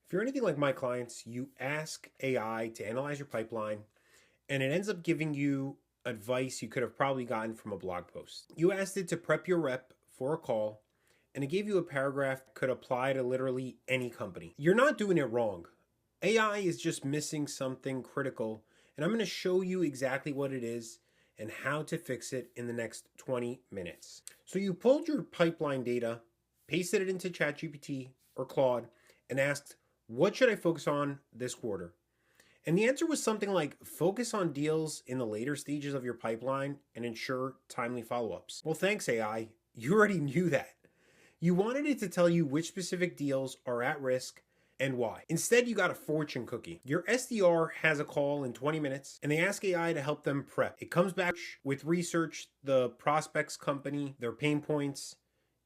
If you're anything like my clients, you ask AI to analyze your pipeline, and it ends up giving you advice you could have probably gotten from a blog post. You asked it to prep your rep for a call, and it gave you a paragraph that could apply to literally any company. You're not doing it wrong. AI is just missing something critical, and I'm going to show you exactly what it is and how to fix it in the next 20 minutes. So you pulled your pipeline data, pasted it into ChatGPT or Claude, and asked, what should I focus on this quarter? And the answer was something like, focus on deals in the later stages of your pipeline and ensure timely follow-ups. Well, thanks AI. You already knew that. You wanted it to tell you which specific deals are at risk and why. Instead, you got a fortune cookie. Your SDR has a call in 20 minutes and they ask AI to help them prep. It comes back with research the prospect's company, their pain points,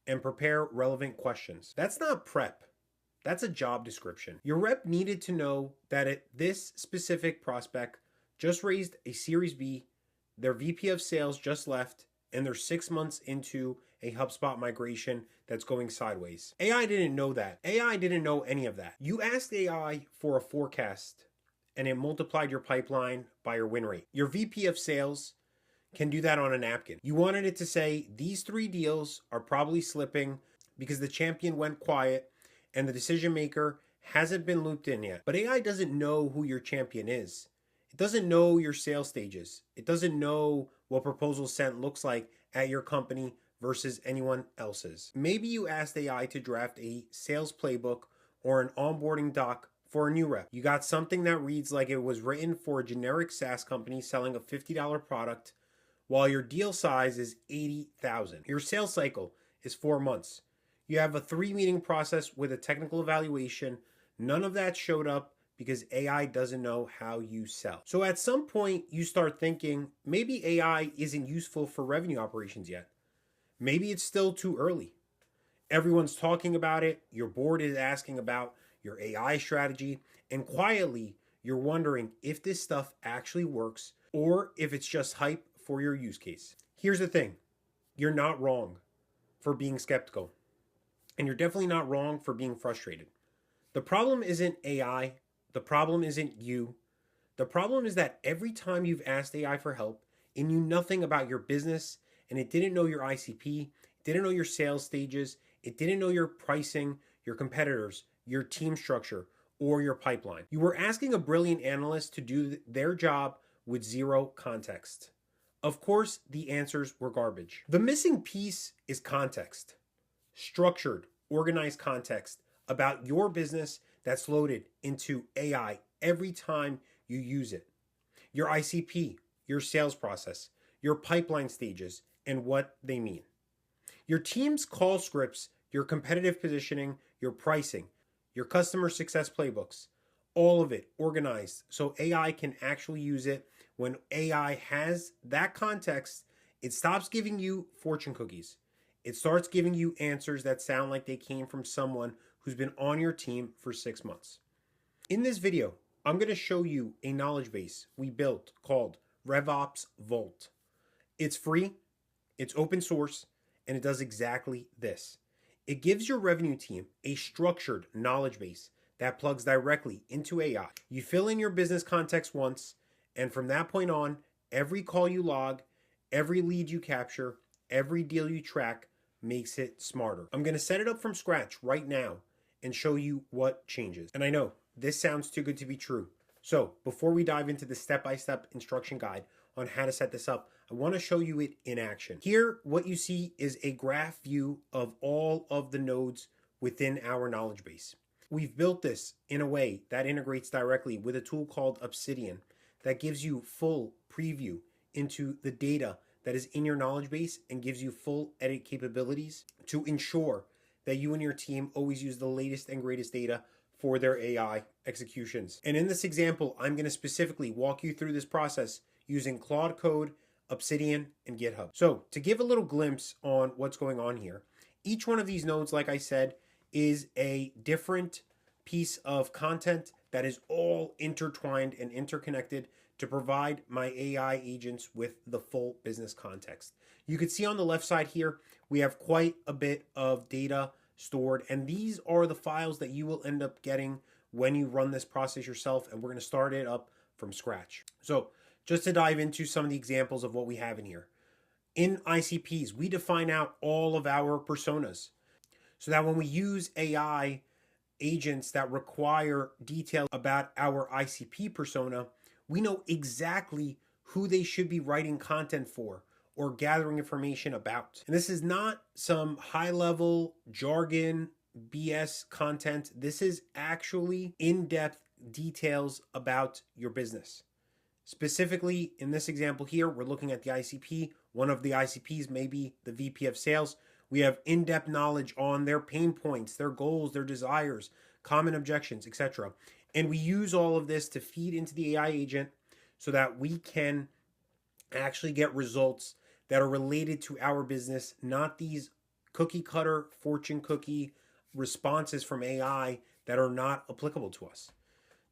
and prepare relevant questions. That's not prep. That's a job description. Your rep needed to know that this specific prospect just raised a Series B, their VP of sales just left, and they're 6 months into a HubSpot migration that's going sideways. AI didn't know that. AI didn't know any of that. You asked AI for a forecast and it multiplied your pipeline by your win rate. Your VP of sales can do that on a napkin. You wanted it to say, these 3 deals are probably slipping because the champion went quiet and the decision maker hasn't been looped in yet. But AI doesn't know who your champion is. It doesn't know your sales stages. It doesn't know what proposal sent looks like at your company versus anyone else's. Maybe you asked AI to draft a sales playbook or an onboarding doc for a new rep. You got something that reads like it was written for a generic SaaS company selling a $50 product while your deal size is $80,000. Your sales cycle is 4 months. You have a 3-meeting process with a technical evaluation. None of that showed up because AI doesn't know how you sell. So at some point you start thinking, maybe AI isn't useful for revenue operations yet. Maybe it's still too early. Everyone's talking about it. Your board is asking about your AI strategy. And quietly, you're wondering if this stuff actually works or if it's just hype for your use case. Here's the thing. You're not wrong for being skeptical. And you're definitely not wrong for being frustrated. The problem isn't AI. The problem isn't you. The problem is that every time you've asked AI for help, it knew nothing about your business, and it didn't know your ICP, it didn't know your sales stages, it didn't know your pricing, your competitors, your team structure, or your pipeline. You were asking a brilliant analyst to do their job with zero context. Of course, the answers were garbage. The missing piece is context. Structured, organized context about your business that's loaded into AI every time you use it. Your ICP, your sales process, your pipeline stages, and what they mean. Your team's call scripts, your competitive positioning, your pricing, your customer success playbooks, all of it organized so AI can actually use it. When AI has that context, it stops giving you fortune cookies. It starts giving you answers that sound like they came from someone who's been on your team for 6 months. In this video, I'm going to show you a knowledge base we built called RevOps Vault. It's free, it's open source, and it does exactly this. It gives your revenue team a structured knowledge base that plugs directly into AI. You fill in your business context once, and from that point on, every call you log, every lead you capture, every deal you track makes it smarter. I'm going to set it up from scratch right now and show you what changes. And I know this sounds too good to be true. So before we dive into the step-by-step instruction guide on how to set this up, I want to show you it in action. Here, what you see is a graph view of all of the nodes within our knowledge base. We've built this in a way that integrates directly with a tool called Obsidian that gives you full preview into the data that is in your knowledge base and gives you full edit capabilities to ensure that you and your team always use the latest and greatest data for their AI executions. And in this example, I'm going to specifically walk you through this process using Claude Code, Obsidian, and GitHub. So to give a little glimpse on what's going on here, each one of these nodes, like I said, is a different piece of content that is all intertwined and interconnected to provide my AI agents with the full business context. You can see on the left side here, we have quite a bit of data stored, and these are the files that you will end up getting when you run this process yourself, and we're going to start it up from scratch. So just to dive into some of the examples of what we have in here. In ICPs, we define out all of our personas so that when we use AI agents that require detail about our ICP persona, we know exactly who they should be writing content for or gathering information about. And this is not some high-level jargon BS content. This is actually in-depth details about your business. Specifically, in this example here, we're looking at the ICP. One of the ICPs may be the VP of Sales. We have in-depth knowledge on their pain points, their goals, their desires, common objections, etc. And we use all of this to feed into the AI agent so that we can actually get results that are related to our business, not these cookie cutter fortune cookie responses from AI that are not applicable to us.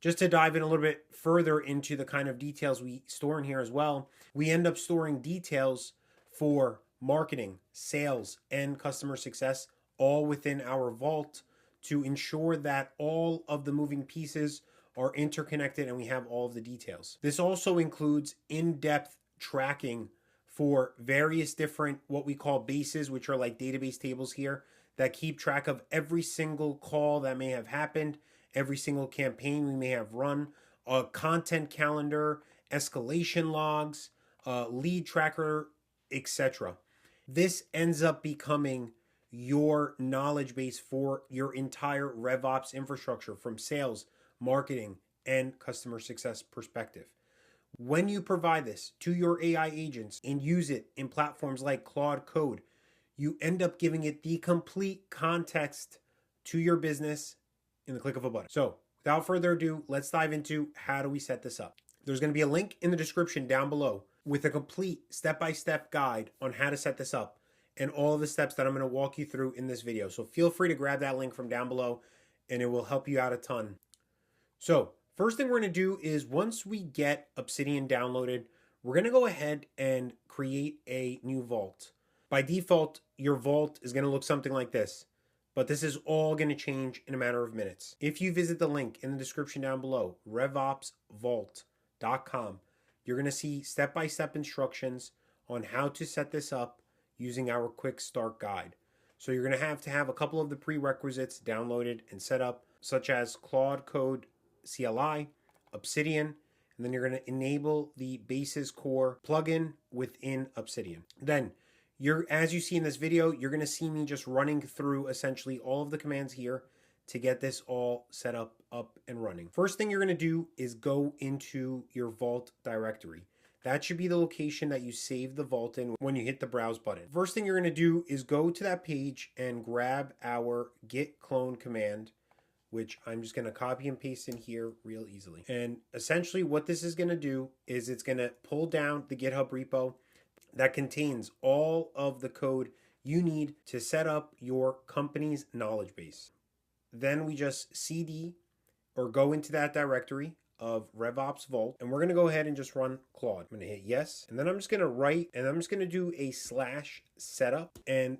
Just to dive in a little bit further into the kind of details we store in here as well, we end up storing details for marketing, sales, and customer success all within our vault to ensure that all of the moving pieces are interconnected and we have all of the details. This also includes in-depth tracking for various different what we call bases, which are like database tables here that keep track of every single call that may have happened, every single campaign we may have run, a content calendar, escalation logs, lead tracker, etc. This ends up becoming your knowledge base for your entire RevOps infrastructure from sales, marketing, and customer success perspective. When you provide this to your AI agents and use it in platforms like Claude Code, you end up giving it the complete context to your business in the click of a button. So without further ado, let's dive into how do we set this up. There's going to be a link in the description down below with a complete step-by-step guide on how to set this up and all of the steps that I'm going to walk you through in this video. So feel free to grab that link from down below and it will help you out a ton. So first thing we're going to do is once we get Obsidian downloaded, we're going to go ahead and create a new vault. By default, your vault is going to look something like this, but this is all going to change in a matter of minutes. If you visit the link in the description down below, RevOpsVault.com, you're going to see step-by-step instructions on how to set this up using our quick start guide. So you're going to have a couple of the prerequisites downloaded and set up, such as Claude Code CLI, Obsidian, and then you're going to enable the Bases Core plugin within Obsidian. Then as you see in this video, you're going to see me just running through essentially all of the commands here to get this all set up and running. First thing you're going to do is go into your Vault directory. That should be the location that you save the Vault in when you hit the browse button. First thing you're going to do is go to that page and grab our git clone command, which I'm just going to copy and paste in here real easily. And essentially what this is going to do is it's going to pull down the GitHub repo that contains all of the code you need to set up your company's knowledge base. Then we just cd or go into that directory of RevOps Vault, and we're going to go ahead and just run Claude. I'm going to hit yes, and then I'm just going to write, and I'm just going to do a /setup, and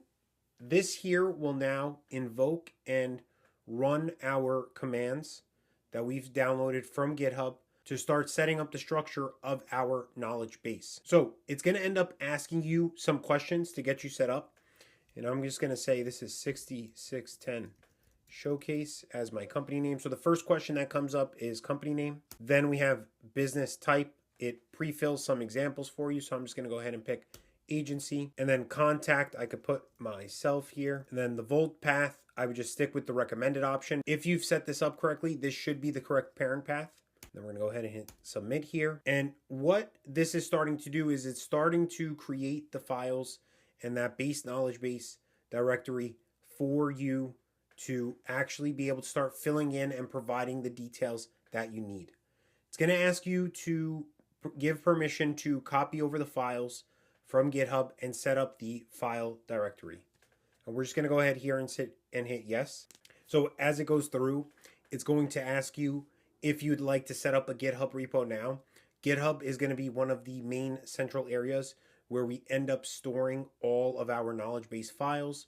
this here will now invoke and run our commands that we've downloaded from GitHub to start setting up the structure of our knowledge base. So it's going to end up asking you some questions to get you set up. And I'm just going to say this is 6610 Showcase as my company name. So the first question that comes up is company name. Then we have business type. It pre-fills some examples for you. So I'm just going to go ahead and pick agency. And then contact, I could put myself here. And then the Vault path, I would just stick with the recommended option. If you've set this up correctly, this should be the correct parent path. Then we're going to go ahead and hit submit here. And what this is starting to do is it's starting to create the files and that base knowledge base directory for you to actually be able to start filling in and providing the details that you need. It's going to ask you to give permission to copy over the files from GitHub and set up the file directory. And we're just going to go ahead here and hit yes. So as it goes through, it's going to ask you if you'd like to set up a GitHub repo now. GitHub is going to be one of the main central areas where we end up storing all of our knowledge base files.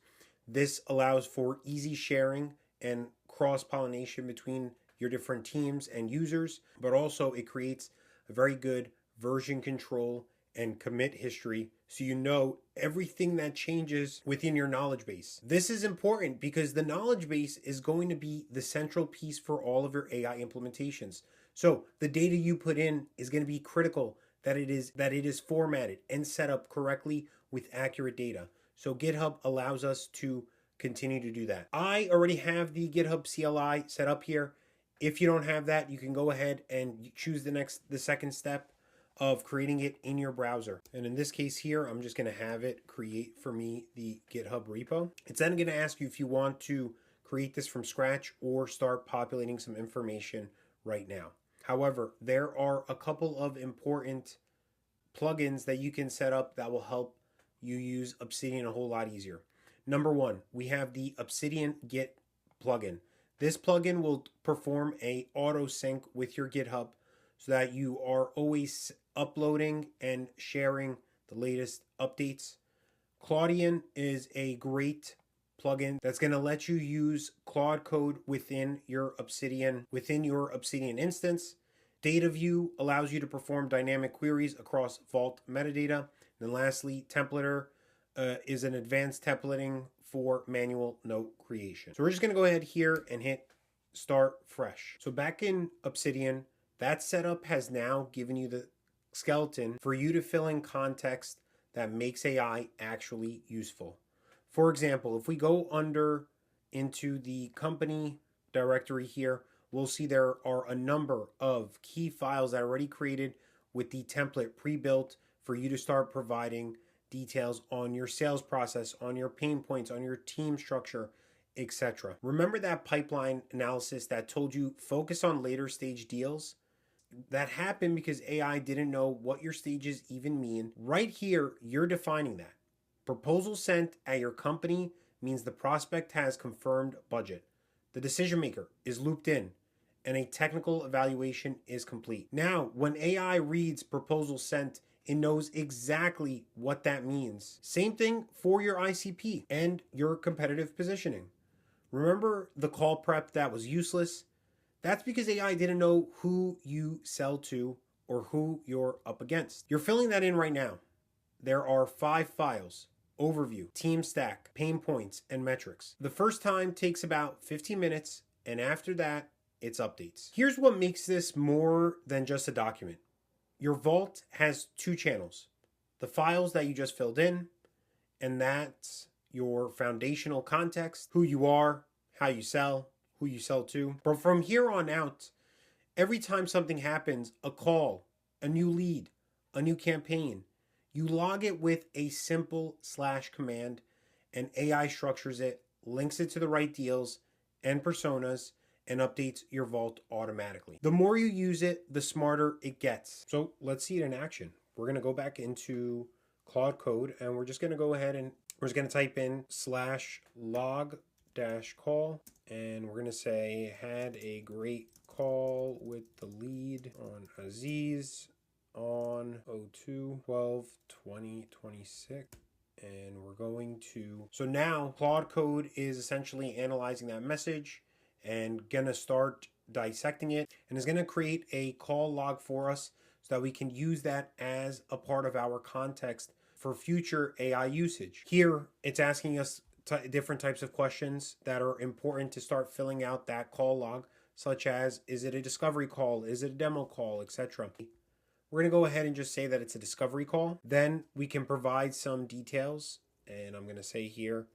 This allows for easy sharing and cross-pollination between your different teams and users, but also it creates a very good version control and commit history so you know everything that changes within your knowledge base. This is important because the knowledge base is going to be the central piece for all of your AI implementations. So the data you put in is going to be critical that it is formatted and set up correctly with accurate data. So GitHub allows us to continue to do that. I already have the GitHub CLI set up here. If you don't have that, you can go ahead and choose the second step of creating it in your browser. And in this case here, I'm just going to have it create for me the GitHub repo. It's then going to ask you if you want to create this from scratch or start populating some information right now. However, there are a couple of important plugins that you can set up that will help you use Obsidian a whole lot easier. Number one, we have the Obsidian Git plugin. This plugin will perform a auto sync with your GitHub so that you are always uploading and sharing the latest updates. Claudian is a great plugin that's going to let you use Claude code within your Obsidian instance. DataView allows you to perform dynamic queries across Vault metadata. And lastly, Templater is an advanced templating for manual note creation. So we're just going to go ahead here and hit Start Fresh. So back in Obsidian, that setup has now given you the skeleton for you to fill in context that makes AI actually useful. For example, if we go into the company directory here, we'll see there are a number of key files that are already created with the template pre-built for you to start providing details on your sales process, on your pain points, on your team structure, etc. Remember that pipeline analysis that told you focus on later stage deals? That happened because AI didn't know what your stages even mean. Right here, you're defining that. Proposal sent at your company means the prospect has confirmed budget. The decision maker is looped in and a technical evaluation is complete. Now, when AI reads proposal sent, it knows exactly what that means. Same thing for your ICP and your competitive positioning. Remember the call prep that was useless? That's because AI didn't know who you sell to or who you're up against. You're filling that in right now. There are 5 files: overview, team stack, pain points, and metrics. The first time takes about 15 minutes, and after that, it's updates. Here's what makes this more than just a document. Your Vault has 2 channels: the files that you just filled in, and that's your foundational context, who you are, how you sell, who you sell to. But from here on out, every time something happens, a call, a new lead, a new campaign, you log it with a simple / command, and AI structures it, links it to the right deals and personas, and updates your Vault automatically. The more you use it, the smarter it gets. So let's see it in action. We're going to go back into Claude Code, and we're just going to go ahead and we're just going to type in /log-call, and we're going to say had a great call with the lead on Aziz on 02/12/2026. And we're going to, so now Claude Code is essentially analyzing that message and gonna start dissecting it, and is gonna create a call log for us so that we can use that as a part of our context for future AI usage. Here, it's asking us different types of questions that are important to start filling out that call log, such as, is it a discovery call? Is it a demo call, etc. We're going to go ahead and just say that it's a discovery call. Then we can provide some details, and I'm going to say here,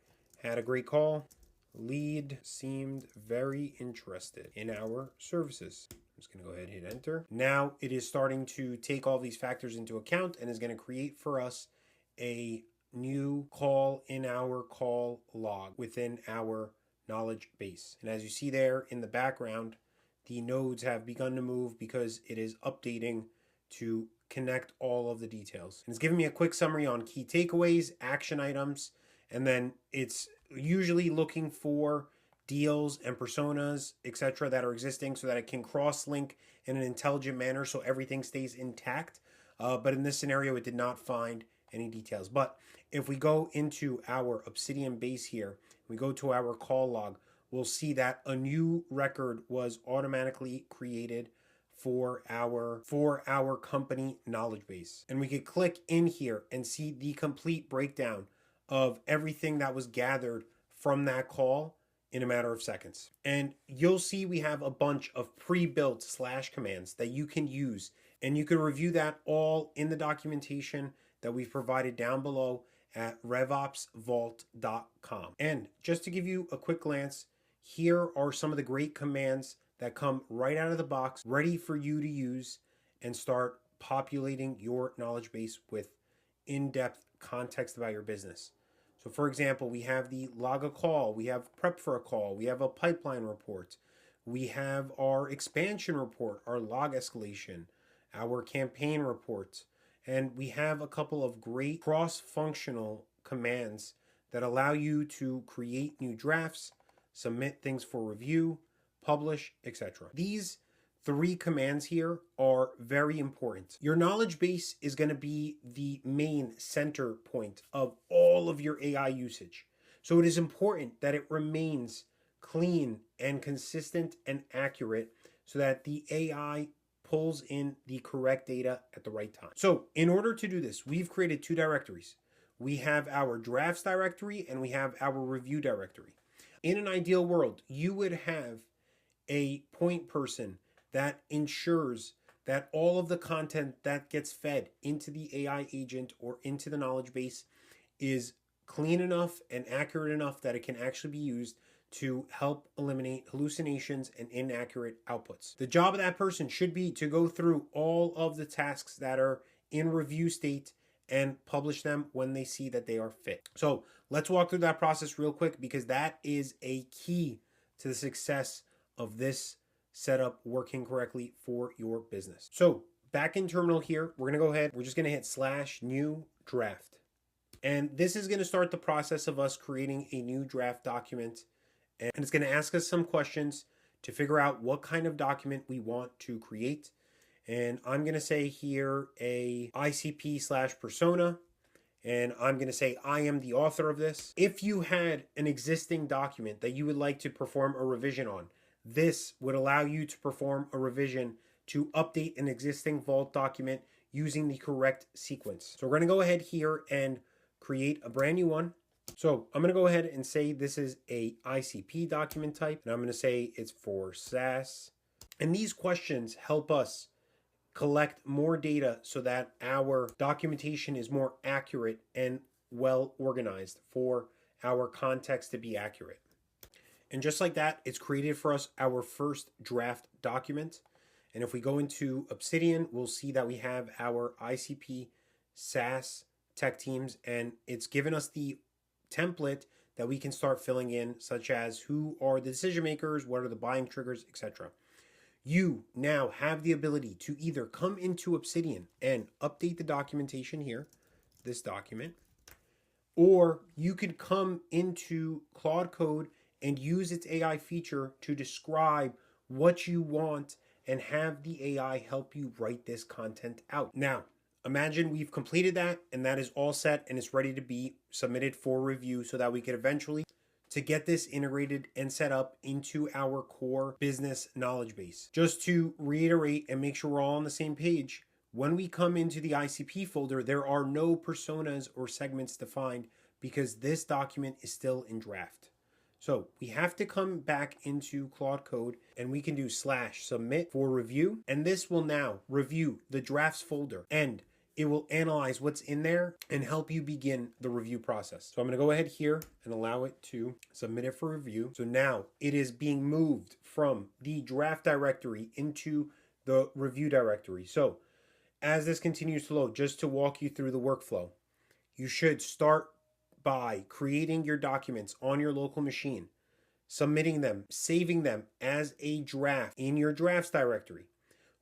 had a great call. Lead seemed very interested in our services. I'm just going to go ahead and hit enter. Now it is starting to take all these factors into account and is going to create for us a new call in our call log within our knowledge base. And as you see there in the background, the nodes have begun to move because it is updating to connect all of the details. And it's giving me a quick summary on key takeaways, action items, and then it's usually looking for deals and personas, etc., that are existing so that it can cross-link in an intelligent manner so everything stays intact. But in this scenario, it did not find any details. But if we go into our Obsidian base here, we go to our call log, we'll see that a new record was automatically created for our company knowledge base. And we could click in here and see the complete breakdown of everything that was gathered from that call in a matter of seconds. And you'll see we have a bunch of pre-built slash commands that you can use, and you can review that all in the documentation that we've provided down below at RevOpsVault.com. And just to give you a quick glance, here are some of the great commands that come right out of the box, ready for you to use and start populating your knowledge base with in-depth context about your business. So for example, we have the log a call, we have prep for a call, we have a pipeline report, we have our expansion report, our log escalation, our campaign report, and we have a couple of great cross-functional commands that allow you to create new drafts, submit things for review, publish, etc. These 3 commands here are very important. Your knowledge base is going to be the main center point of all of your AI usage. So it is important that it remains clean and consistent and accurate so that the AI pulls in the correct data at the right time. So in order to do this, we've created 2 directories. We have our drafts directory and we have our review directory. In an ideal world, you would have a point person that ensures that all of the content that gets fed into the AI agent or into the knowledge base is clean enough and accurate enough that it can actually be used to help eliminate hallucinations and inaccurate outputs. The job of that person should be to go through all of the tasks that are in review state and publish them when they see that they are fit. So let's walk through that process real quick, because that is a key to the success of this setup working correctly for your business. So back in terminal here, we're going to go ahead. We're just going to hit /new draft. And this is going to start the process of us creating a new draft document. And it's going to ask us some questions to figure out what kind of document we want to create. And I'm going to say here a ICP/persona. And I'm going to say I am the author of this. If you had an existing document that you would like to perform a revision on, this would allow you to perform a revision to update an existing Vault document using the correct sequence. So we're going to go ahead here and create a brand new one. So I'm going to go ahead and say this is a ICP document type, and I'm going to say it's for SaaS. And these questions help us collect more data so that our documentation is more accurate and well organized for our context to be accurate. And just like that, it's created for us our first draft document. And if we go into Obsidian, we'll see that we have our ICP SaaS tech teams, and it's given us the template that we can start filling in, such as who are the decision makers, what are the buying triggers, etc. You now have the ability to either come into Obsidian and update the documentation here, this document, or you could come into Claude Code and use its AI feature to describe what you want and have the AI help you write this content out. Now, imagine we've completed that and that is all set and it's ready to be submitted for review so that we could eventually to get this integrated and set up into our core business knowledge base. Just to reiterate and make sure we're all on the same page, when we come into the ICP folder, there are no personas or segments defined because this document is still in draft. So we have to come back into Claude Code and we can do /submit for review. And this will now review the drafts folder and it will analyze what's in there and help you begin the review process. So I'm going to go ahead here and allow it to submit it for review. So now it is being moved from the draft directory into the review directory. So as this continues to load, just to walk you through the workflow, you should start by creating your documents on your local machine, submitting them, saving them as a draft in your drafts directory.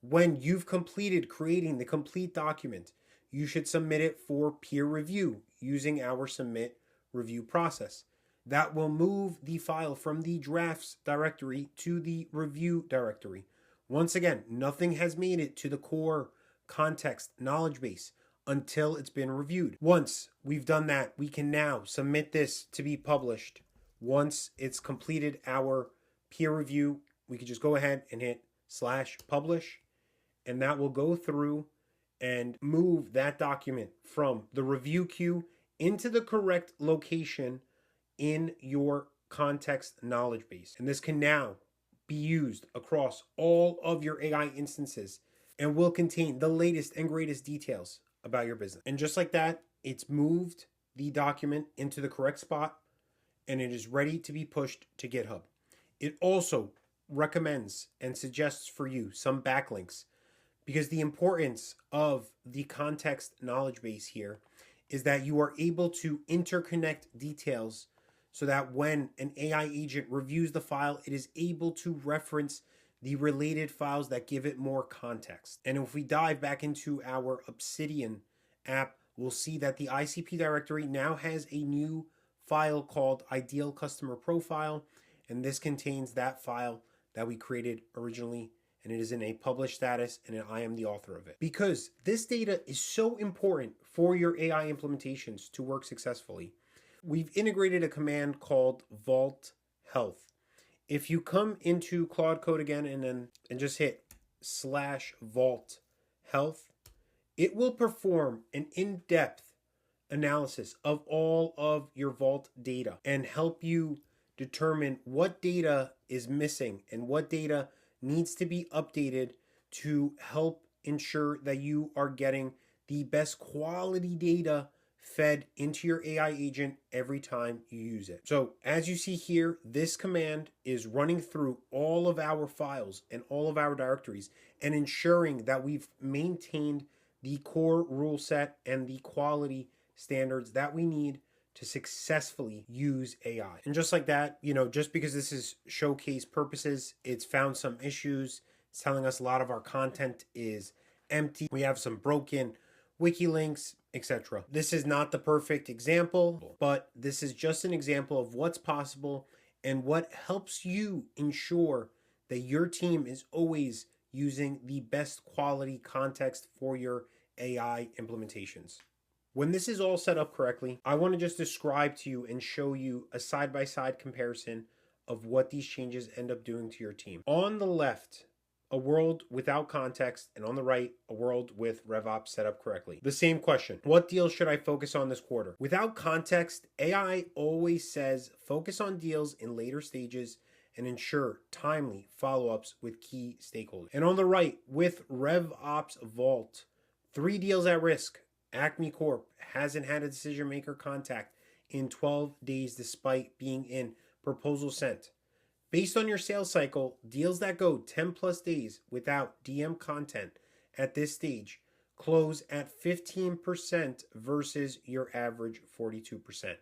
When you've completed creating the complete document, you should submit it for peer review using our submit review process. That will move the file from the drafts directory to the review directory. Once again, nothing has made it to the core context knowledge base until it's been reviewed. Once we've done that, we can now submit this to be published Once it's completed our peer review, we could just go ahead and hit /publish, and that will go through and move that document from the review queue into the correct location in your context knowledge base. And this can now be used across all of your AI instances and will contain the latest and greatest details about your business. And just like that, it's moved the document into the correct spot and it is ready to be pushed to GitHub. It also recommends and suggests for you some backlinks, because the importance of the context knowledge base here is that you are able to interconnect details so that when an AI agent reviews the file, it is able to reference the related files that give it more context. And if we dive back into our Obsidian app, we'll see that the ICP directory now has a new file called Ideal Customer Profile, and this contains that file that we created originally, and it is in a published status, and I am the author of it. Because this data is so important for your AI implementations to work successfully, we've integrated a command called Vault Health. If you come into Claude Code again and just hit /Vault Health, it will perform an in-depth analysis of all of your Vault data and help you determine what data is missing and what data needs to be updated to help ensure that you are getting the best quality data fed into your AI agent every time you use it. So as you see here, this command is running through all of our files and all of our directories and ensuring that we've maintained the core rule set and the quality standards that we need to successfully use AI. And just like that, just because this is showcase purposes, it's found some issues. It's telling us a lot of our content is empty. We have some broken wiki links, etc. This is not the perfect example, but this is just an example of what's possible and what helps you ensure that your team is always using the best quality context for your AI implementations. When this is all set up correctly, I want to just describe to you and show you a side-by-side comparison of what these changes end up doing to your team. On the left, a world without context, and on the right, a world with RevOps set up correctly. The same question: what deals should I focus on this quarter? Without context, AI always says focus on deals in later stages and ensure timely follow-ups with key stakeholders. And on the right, with RevOps Vault, 3 deals at risk. Acme Corp hasn't had a decision maker contact in 12 days despite being in proposal sent. Based on your sales cycle, deals that go 10 plus days without DM content at this stage close at 15% versus your average 42%.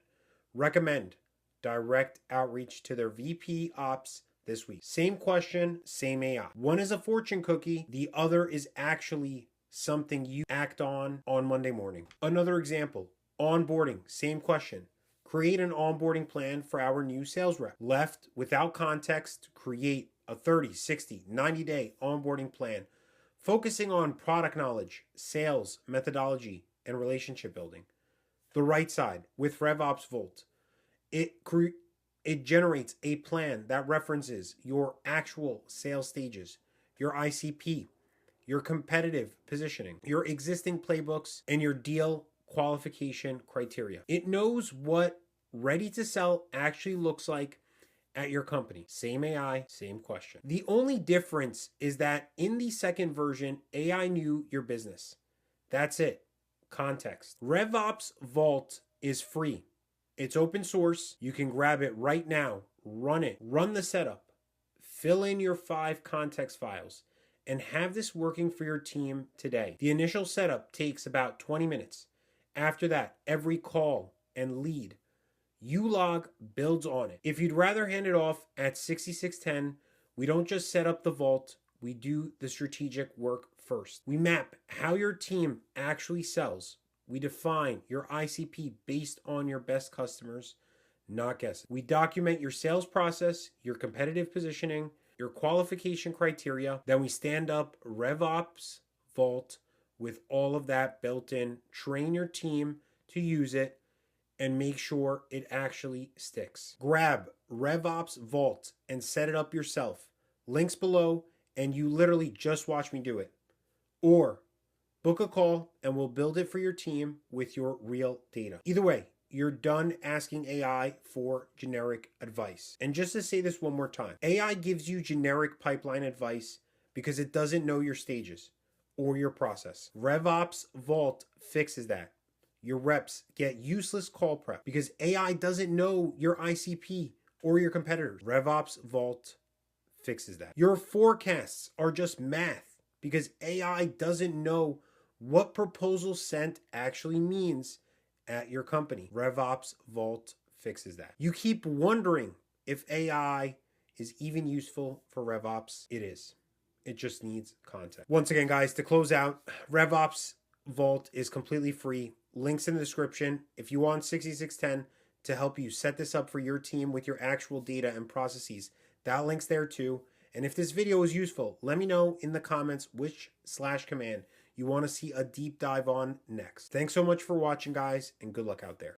Recommend direct outreach to their VP Ops this week. Same question, same AI. One is a fortune cookie, the other is actually something you act on Monday morning. Another example, onboarding, same question. Create an onboarding plan for our new sales rep. Left, without context, create a 30, 60, 90-day onboarding plan, focusing on product knowledge, sales, methodology, and relationship building. The right side, with RevOps Vault, it generates a plan that references your actual sales stages, your ICP, your competitive positioning, your existing playbooks, and your deal qualification criteria. It knows what ready to sell actually looks like at your company. Same AI, same question. The only difference is that in the second version, AI knew your business. That's it. Context. RevOps Vault is free. It's open source. You can grab it right now, run it, run the setup, fill in your 5 context files, and have this working for your team today. The initial setup takes about 20 minutes. After that, every call and lead you log builds on it. If you'd rather hand it off at 6610, we don't just set up the vault, we do the strategic work first. We map how your team actually sells. We define your ICP based on your best customers, not guessing. We document your sales process, your competitive positioning, your qualification criteria. Then we stand up RevOps Vault with all of that built in, train your team to use it, and make sure it actually sticks. Grab RevOps Vault and set it up yourself. Links below, and you literally just watch me do it. Or book a call and we'll build it for your team with your real data. Either way, you're done asking AI for generic advice. And just to say this one more time, AI gives you generic pipeline advice because it doesn't know your stages or your process. RevOps Vault fixes that. Your reps get useless call prep because AI doesn't know your ICP or your competitors. RevOps Vault fixes that. Your forecasts are just math because AI doesn't know what proposal sent actually means at your company. RevOps Vault fixes that. You keep wondering if AI is even useful for RevOps. It is. It just needs context. Once again, guys, to close out, RevOps Vault is completely free. Links in the description. If you want 6610 to help you set this up for your team with your actual data and processes, that link's there too. And if this video was useful, let me know in the comments which /command you want to see a deep dive on next. Thanks so much for watching, guys, and good luck out there.